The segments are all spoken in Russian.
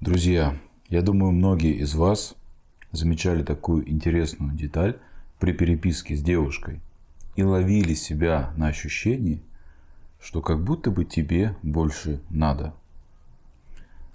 Друзья, я думаю, многие из вас замечали такую интересную деталь при переписке с девушкой и ловили себя на ощущении, что как будто бы тебе больше надо.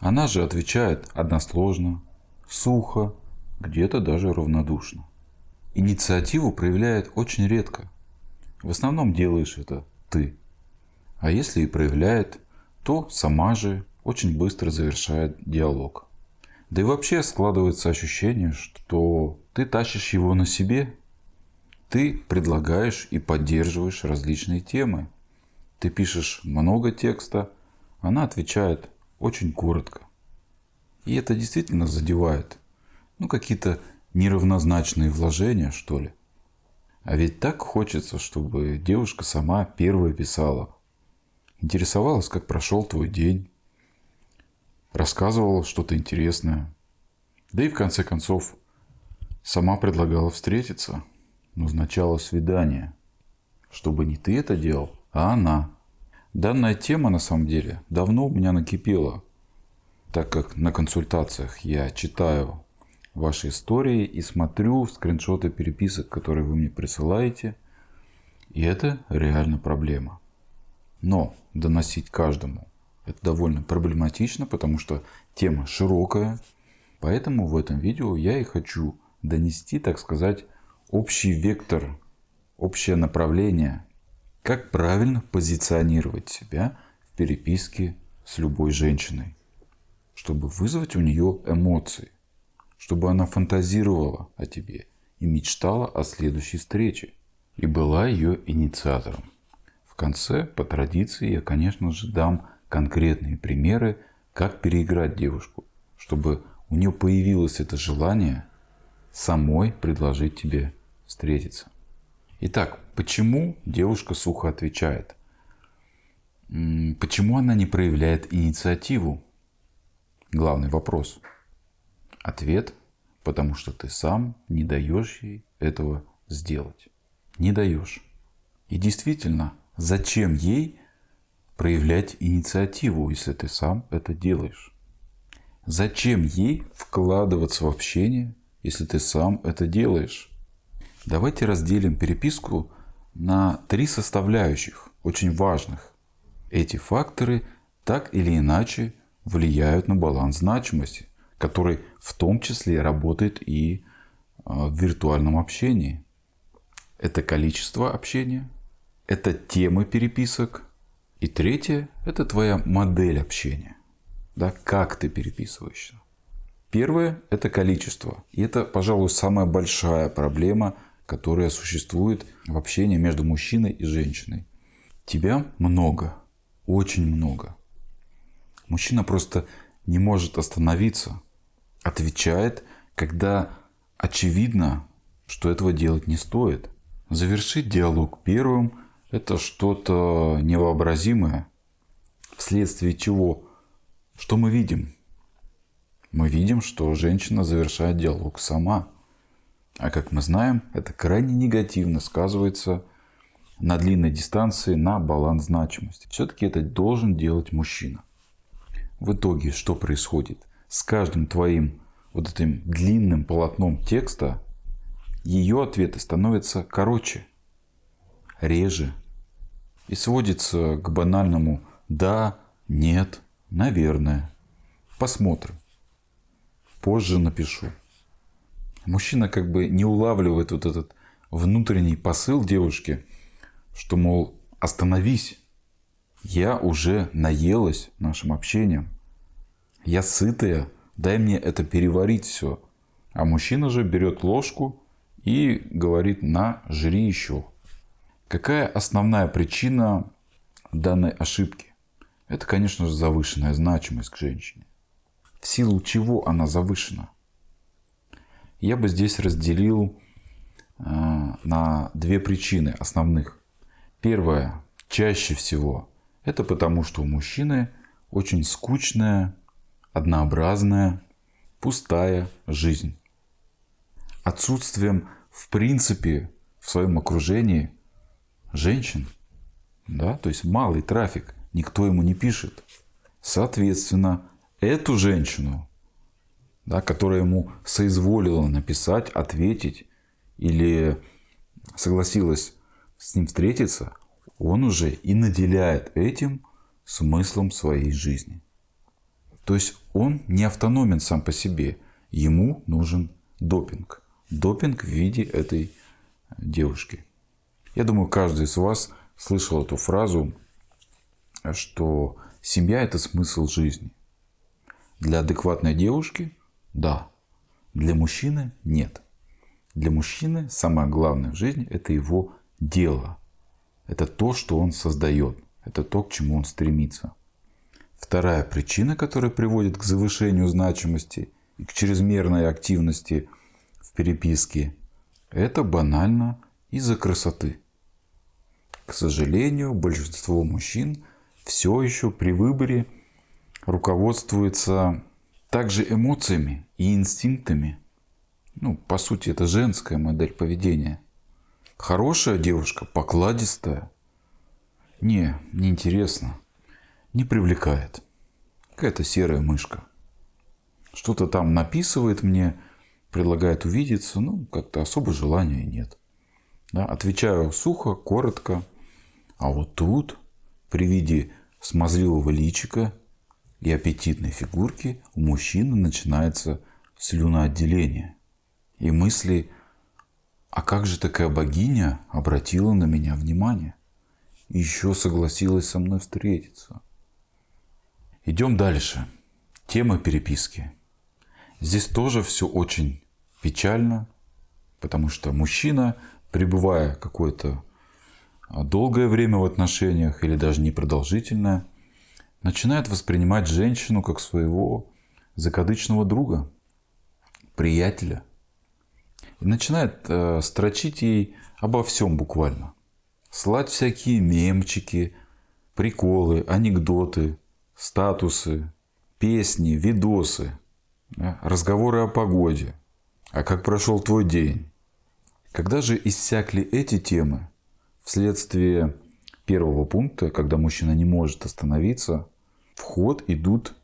Она же отвечает односложно, сухо, где-то даже равнодушно. Инициативу проявляет очень редко. В основном делаешь это ты. А если и проявляет, то сама же очень быстро завершает диалог. Да и вообще складывается ощущение, что ты тащишь его на себе. Ты предлагаешь и поддерживаешь различные темы. Ты пишешь много текста, она отвечает очень коротко. И это действительно задевает. Какие-то неравнозначные вложения, что ли. А ведь так хочется, чтобы девушка сама первая писала. Интересовалась, как прошел твой день. Рассказывала что-то интересное. Да и в конце концов сама предлагала встретиться. Назначала свидание. Чтобы не ты это делал, а она. Данная тема на самом деле давно у меня накипела. Так как на консультациях я читаю ваши истории и смотрю скриншоты переписок, которые вы мне присылаете. И это реально проблема. Но доносить каждому это довольно проблематично, потому что тема широкая. Поэтому в этом видео я и хочу донести, так сказать, общий вектор, общее направление, как правильно позиционировать себя в переписке с любой женщиной, чтобы вызвать у нее эмоции, чтобы она фантазировала о тебе и мечтала о следующей встрече и была ее инициатором. В конце, по традиции, я, конечно же, дам конкретные примеры, как переиграть девушку, чтобы у нее появилось это желание самой предложить тебе встретиться. Итак, почему девушка сухо отвечает? Почему она не проявляет инициативу? Главный вопрос. Ответ – потому что ты сам не даешь ей этого сделать. Не даешь. И действительно, зачем ей проявлять инициативу, если ты сам это делаешь? Зачем ей вкладываться в общение, если ты сам это делаешь? Давайте разделим переписку на 3 составляющих, очень важных. Эти факторы так или иначе влияют на баланс значимости, который в том числе работает и в виртуальном общении. Это количество общения, это темы переписок. И третье – это твоя модель общения. Да, как ты переписываешься. Первое – это количество. И это, пожалуй, самая большая проблема, которая существует в общении между мужчиной и женщиной. Тебя много, очень много. Мужчина просто не может остановиться, отвечает, когда очевидно, что этого делать не стоит. Завершить диалог первым – это что-то невообразимое, вследствие чего, что мы видим? Мы видим, что женщина завершает диалог сама. А как мы знаем, это крайне негативно сказывается на длинной дистанции, на баланс значимости. Все-таки это должен делать мужчина. В итоге что происходит? С каждым твоим вот этим длинным полотном текста ее ответы становятся короче, реже. И сводится к банальному «да», «нет», «наверное», «посмотрим», «позже напишу». Мужчина как бы не улавливает вот этот внутренний посыл девушки, что, мол, остановись, я уже наелась нашим общением, я сытая, дай мне это переварить все. А мужчина же берет ложку и говорит: на, жри еще. Какая основная причина данной ошибки? Это, конечно же, завышенная значимость к женщине. В силу чего она завышена? Я бы здесь разделил на 2 причины основных. Первая, чаще всего, это потому, что у мужчины очень скучная, однообразная, пустая жизнь. Отсутствием, в принципе, в своем окружении женщин, да, то есть малый трафик, никто ему не пишет. Соответственно, эту женщину да, которая ему соизволила написать, ответить или согласилась с ним встретиться, он уже и наделяет этим смыслом своей жизни. То есть он не автономен сам по себе. Ему нужен допинг. Допинг в виде этой девушки. Я думаю, каждый из вас слышал эту фразу, что семья – это смысл жизни. Для адекватной девушки – да. Для мужчины – нет. Для мужчины самое главное в жизни – это его дело. Это то, что он создает. Это то, к чему он стремится. Вторая причина, которая приводит к завышению значимости и к чрезмерной активности в переписке, это банально из-за красоты. К сожалению, большинство мужчин все еще при выборе руководствуется также эмоциями и инстинктами. По сути, это женская модель поведения. Хорошая девушка, покладистая, неинтересно, не привлекает. Какая-то серая мышка. Что-то там написывает мне, предлагает увидеться, как-то особо желания нет. Да, отвечаю сухо, коротко. А вот тут, при виде смазливого личика и аппетитной фигурки, у мужчины начинается слюноотделение. И мысли: а как же такая богиня обратила на меня внимание? И еще согласилась со мной встретиться. Идем дальше. Тема переписки. Здесь тоже все очень печально, потому что мужчина, пребывая какое-то долгое время в отношениях или даже непродолжительное, начинает воспринимать женщину как своего закадычного друга, приятеля. И начинает строчить ей обо всем буквально. Слать всякие мемчики, приколы, анекдоты, статусы, песни, видосы, разговоры о погоде. А как прошел твой день? Когда же иссякли эти темы, вследствие первого пункта, когда мужчина не может остановиться, в ход идут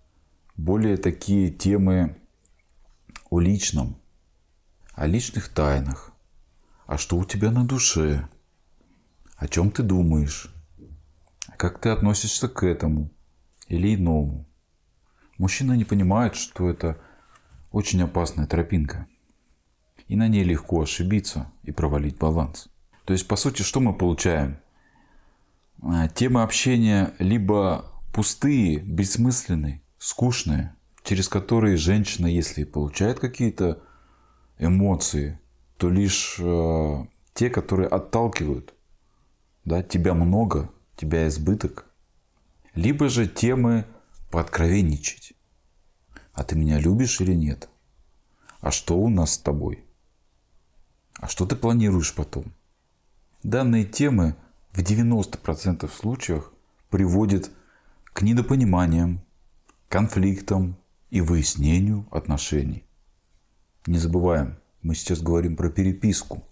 более такие темы о личном, о личных тайнах. А что у тебя на душе? О чем ты думаешь? Как ты относишься к этому или иному? Мужчина не понимает, что это очень опасная тропинка. И на ней легко ошибиться и провалить баланс. То есть, по сути, что мы получаем? Темы общения либо пустые, бессмысленные, скучные, через которые женщина, если получает какие-то эмоции, то лишь те, которые отталкивают. Да, тебя много, тебя избыток. Либо же темы пооткровенничать. А ты меня любишь или нет? А что у нас с тобой? А что ты планируешь потом? Данные темы в 90% случаев приводят к недопониманиям, конфликтам и выяснению отношений. Не забываем, мы сейчас говорим про переписку.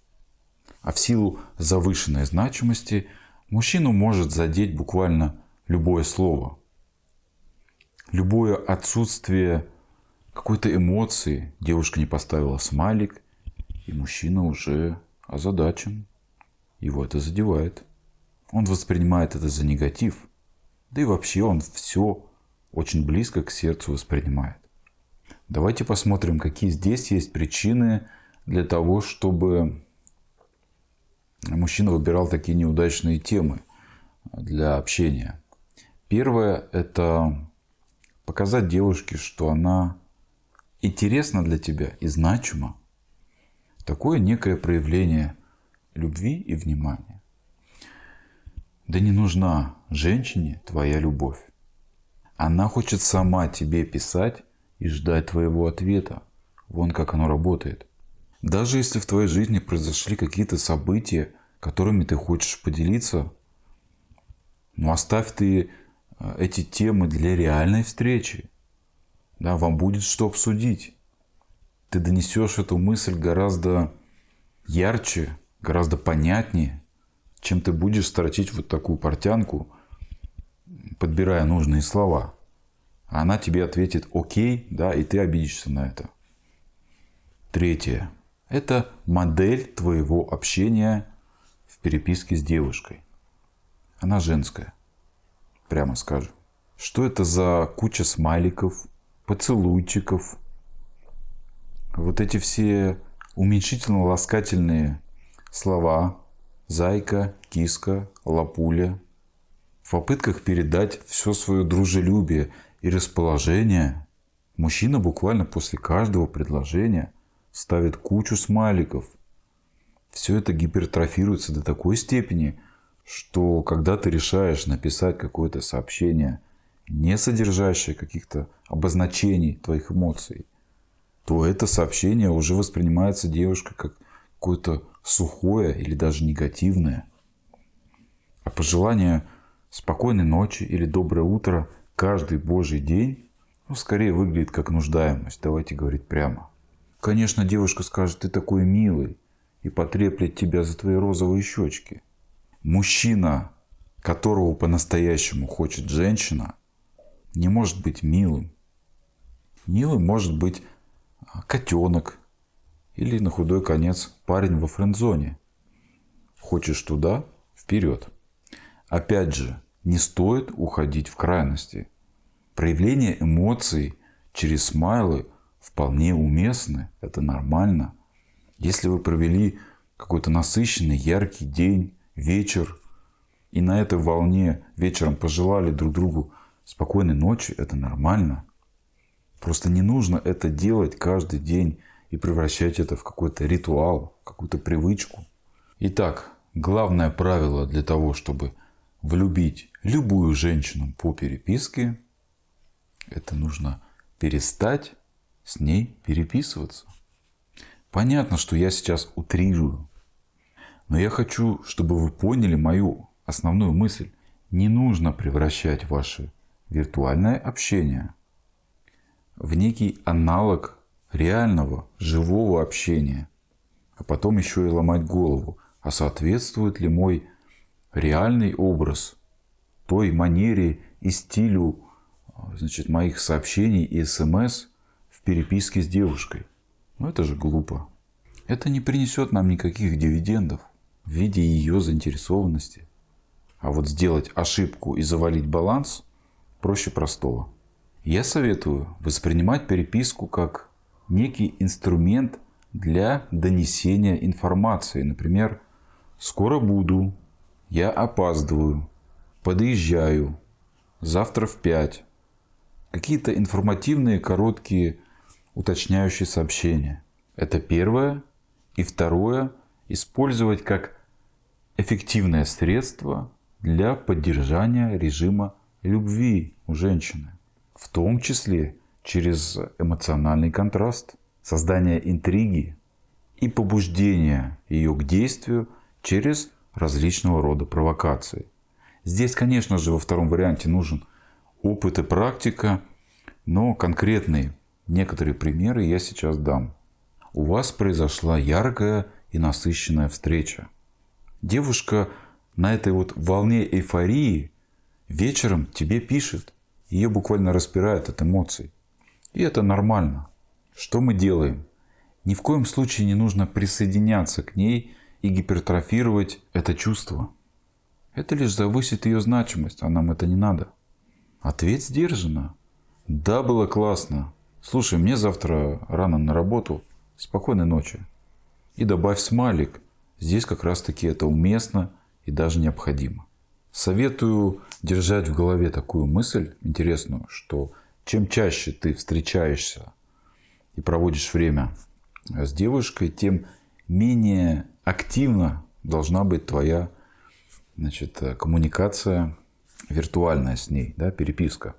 А в силу завышенной значимости мужчину может задеть буквально любое слово. Любое отсутствие какой-то эмоции. Девушка не поставила смайлик, и мужчина уже озадачен. Его это задевает. Он воспринимает это за негатив. Да и вообще он все очень близко к сердцу воспринимает. Давайте посмотрим, какие здесь есть причины для того, чтобы мужчина выбирал такие неудачные темы для общения. Первое – это показать девушке, что она интересна для тебя и значима. Такое некое проявление любви и внимания. Да не нужна женщине твоя любовь. Она хочет сама тебе писать и ждать твоего ответа. Вон как оно работает. Даже если в твоей жизни произошли какие-то события, которыми ты хочешь поделиться, оставь ты эти темы для реальной встречи. Да, вам будет что обсудить. Ты донесешь эту мысль гораздо ярче, гораздо понятнее, чем ты будешь строчить вот такую портянку, подбирая нужные слова. А она тебе ответит окей, да, и ты обидишься на это. Третье. Это модель твоего общения в переписке с девушкой. Она женская, прямо скажем. Что это за куча смайликов, поцелуйчиков, вот эти все уменьшительно-ласкательные слова «зайка», «киска», «лапуля» в попытках передать все свое дружелюбие и расположение. Мужчина буквально после каждого предложения ставит кучу смайликов. Все это гипертрофируется до такой степени, что когда ты решаешь написать какое-то сообщение, не содержащее каких-то обозначений твоих эмоций, то это сообщение уже воспринимается девушкой как какое-то сухое или даже негативное. А пожелание спокойной ночи или доброе утро каждый божий день, скорее выглядит как нуждаемость, давайте говорить прямо. Конечно, девушка скажет: ты такой милый, и потреплет тебя за твои розовые щечки. Мужчина, которого по-настоящему хочет женщина, не может быть милым. Милым может быть котенок или, на худой конец, парень во френд-зоне. Хочешь туда — вперед. Опять же, не стоит уходить в крайности. Проявление эмоций через смайлы вполне уместны, это нормально. Если вы провели какой-то насыщенный, яркий день, вечер, и на этой волне вечером пожелали друг другу спокойной ночи, это нормально. Просто не нужно это делать каждый день и превращать это в какой-то ритуал, какую-то привычку. Итак, главное правило для того, чтобы влюбить любую женщину по переписке, это нужно перестать с ней переписываться. Понятно, что я сейчас утрирую, но я хочу, чтобы вы поняли мою основную мысль. Не нужно превращать ваше виртуальное общение в некий аналог реального, живого общения, а потом еще и ломать голову, а соответствует ли мой реальный образ той манере и стилю, моих сообщений и СМС в переписке с девушкой. Это же глупо. Это не принесет нам никаких дивидендов в виде ее заинтересованности. А вот сделать ошибку и завалить баланс проще простого. Я советую воспринимать переписку как некий инструмент для донесения информации. Например, «Скоро буду», «Я опаздываю», «Подъезжаю», «Завтра в 5». Какие-то информативные, короткие, уточняющие сообщения. Это первое. И второе – использовать как эффективное средство для поддержания режима любви у женщины. В том числе через эмоциональный контраст, создание интриги и побуждение ее к действию через различного рода провокации. Здесь, конечно же, во втором варианте нужен опыт и практика, но конкретные некоторые примеры я сейчас дам. У вас произошла яркая и насыщенная встреча. Девушка на этой волне эйфории вечером тебе пишет. Ее буквально распирает от эмоций. И это нормально. Что мы делаем? Ни в коем случае не нужно присоединяться к ней и гипертрофировать это чувство. Это лишь завысит ее значимость, а нам это не надо. Ответь сдержанно. Да, было классно. Слушай, мне завтра рано на работу. Спокойной ночи. И добавь смайлик. Здесь как раз таки это уместно и даже необходимо. Советую держать в голове такую мысль интересную, что чем чаще ты встречаешься и проводишь время с девушкой, тем менее активна должна быть твоя коммуникация виртуальная с ней, переписка.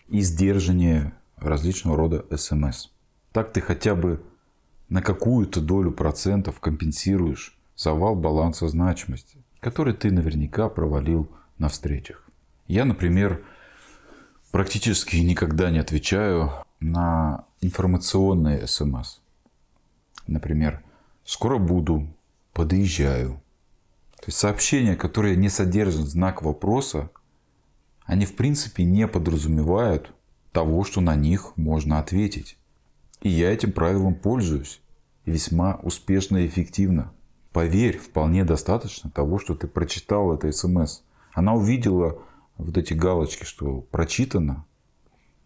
И сдержание различного рода СМС. Так ты хотя бы на какую-то долю процентов компенсируешь завал баланса значимости, который ты наверняка провалил на встречах. Я, например, практически никогда не отвечаю на информационные СМС. Например, «Скоро буду», «Подъезжаю». То есть сообщения, которые не содержат знак вопроса, они в принципе не подразумевают того, что на них можно ответить. И я этим правилом пользуюсь. и весьма успешно и эффективно. Поверь, вполне достаточно того, что ты прочитал это СМС. Она увидела вот эти галочки, что прочитано.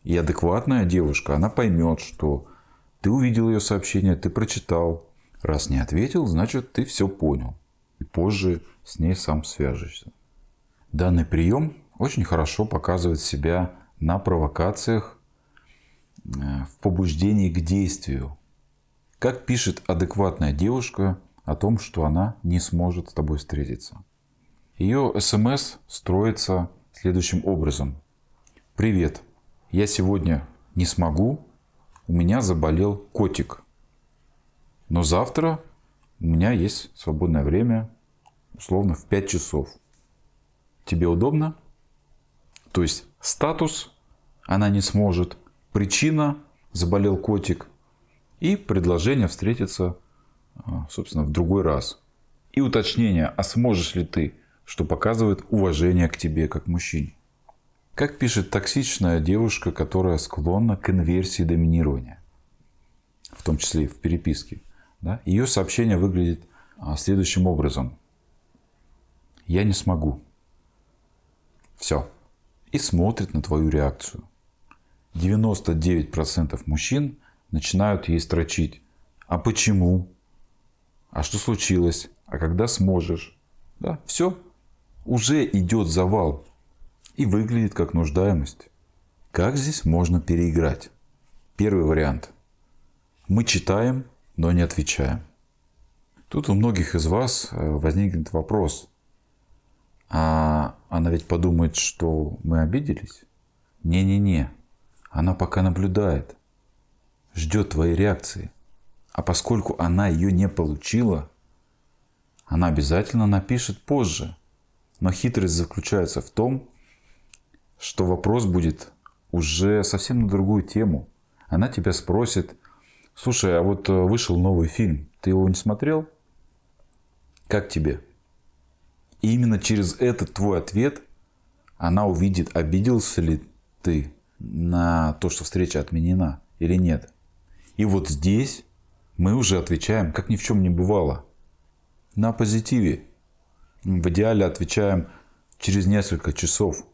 И адекватная девушка, она поймет, что ты увидел ее сообщение, ты прочитал. Раз не ответил, значит, ты все понял. И позже с ней сам свяжешься. Данный прием очень хорошо показывает себя на провокациях в побуждении к действию. Как пишет адекватная девушка о том, что она не сможет с тобой встретиться. Ее СМС строится следующим образом. Привет, я сегодня не смогу, у меня заболел котик. Но завтра у меня есть свободное время, условно в 5 часов. Тебе удобно? То есть статус она не сможет, причина заболел котик и предложение встретиться, собственно, в другой раз. И уточнение, а сможешь ли ты, что показывает уважение к тебе как мужчине. Как пишет токсичная девушка, которая склонна к инверсии доминирования, в том числе и в переписке. Да? Ее сообщение выглядит следующим образом. Я не смогу. Все. И смотрит на твою реакцию. 99% мужчин начинают ей строчить. А почему? А что случилось? А когда сможешь? Да, все. Уже идет завал. И выглядит как нуждаемость. Как здесь можно переиграть? Первый вариант. Мы читаем, но не отвечаем. Тут у многих из вас возникнет вопрос. А она ведь подумает, что мы обиделись? Не-не-не. Она пока наблюдает. Ждет твоей реакции. А поскольку она ее не получила, она обязательно напишет позже. Но хитрость заключается в том, что вопрос будет уже совсем на другую тему. Она тебя спросит, слушай, а вот вышел новый фильм, ты его не смотрел? Как тебе? И именно через этот твой ответ она увидит, обиделся ли ты на то, что встреча отменена или нет. И вот здесь мы уже отвечаем, как ни в чем не бывало. На позитиве. В идеале отвечаем через несколько часов,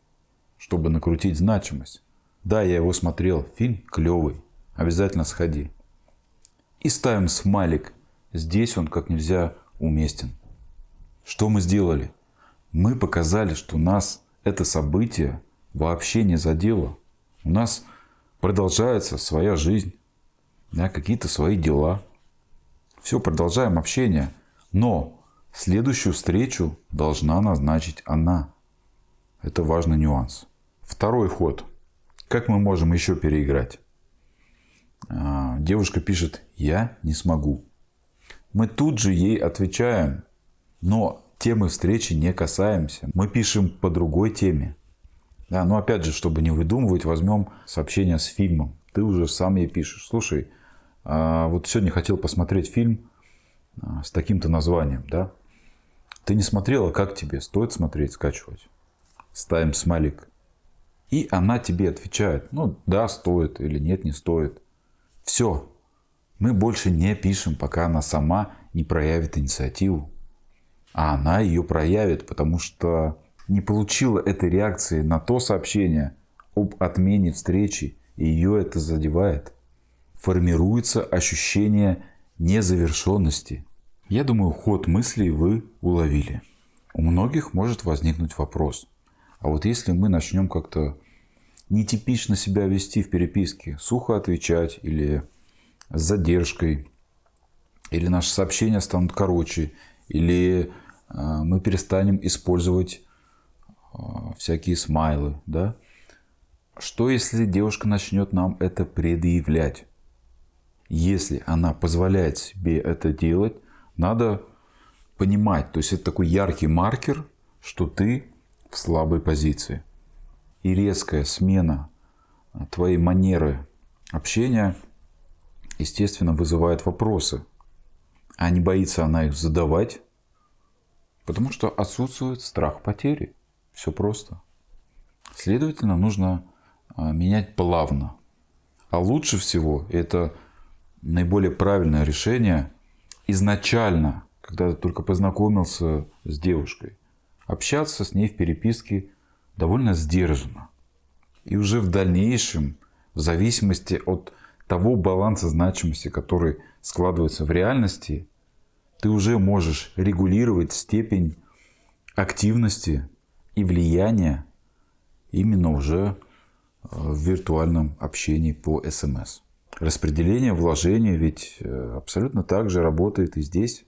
чтобы накрутить значимость. Да, я его смотрел, фильм клевый, обязательно сходи. И ставим смайлик. Здесь он как нельзя уместен. Что мы сделали? Мы показали, что нас это событие вообще не задело. У нас продолжается своя жизнь, да, какие-то свои дела. Все, продолжаем общение. Но следующую встречу должна назначить она. Это важный нюанс. Второй ход. Как мы можем еще переиграть? Девушка пишет, я не смогу. Мы тут же ей отвечаем, но темы встречи не касаемся. Мы пишем по другой теме. Да, но опять же, чтобы не выдумывать, возьмем сообщение с фильмом. Ты уже сам ей пишешь. Слушай, вот сегодня хотел посмотреть фильм с таким-то названием. Да? Ты не смотрела, как тебе? Стоит смотреть, скачивать? Ставим смайлик. И она тебе отвечает, ну да, стоит или нет, не стоит. Все. Мы больше не пишем, пока она сама не проявит инициативу. А она ее проявит, потому что не получила этой реакции на то сообщение об отмене встречи, и ее это задевает. Формируется ощущение незавершенности. Я думаю, ход мыслей вы уловили. У многих может возникнуть вопрос. А вот если мы начнем как-то нетипично себя вести в переписке, сухо отвечать или с задержкой, или наши сообщения станут короче, или мы перестанем использовать всякие смайлы, да? Что если девушка начнет нам это предъявлять? Если она позволяет себе это делать, надо понимать, то есть это такой яркий маркер, что ты в слабой позиции. И резкая смена твоей манеры общения, естественно, вызывает вопросы. А не боится она их задавать, потому что отсутствует страх потери. Все просто. Следовательно, нужно менять плавно. А лучше всего это наиболее правильное решение изначально, когда ты только познакомился с девушкой, общаться с ней в переписке довольно сдержанно. И уже в дальнейшем, в зависимости от того баланса значимости, который складывается в реальности, ты уже можешь регулировать степень активности и влияния именно уже в виртуальном общении по СМС. Распределение вложений ведь абсолютно так же работает и здесь.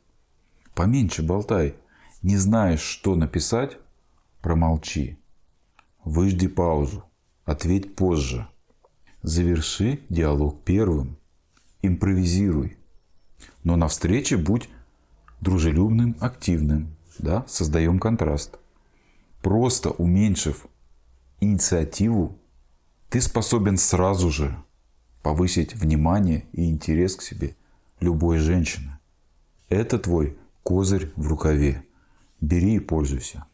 Поменьше болтай. Не знаешь, что написать? Промолчи. Выжди паузу. Ответь позже. Заверши диалог первым. Импровизируй. Но на встрече будь дружелюбным, активным. Да? Создаем контраст. Просто уменьшив инициативу, ты способен сразу же повысить внимание и интерес к себе любой женщины. Это твой козырь в рукаве. Бери и пользуйся.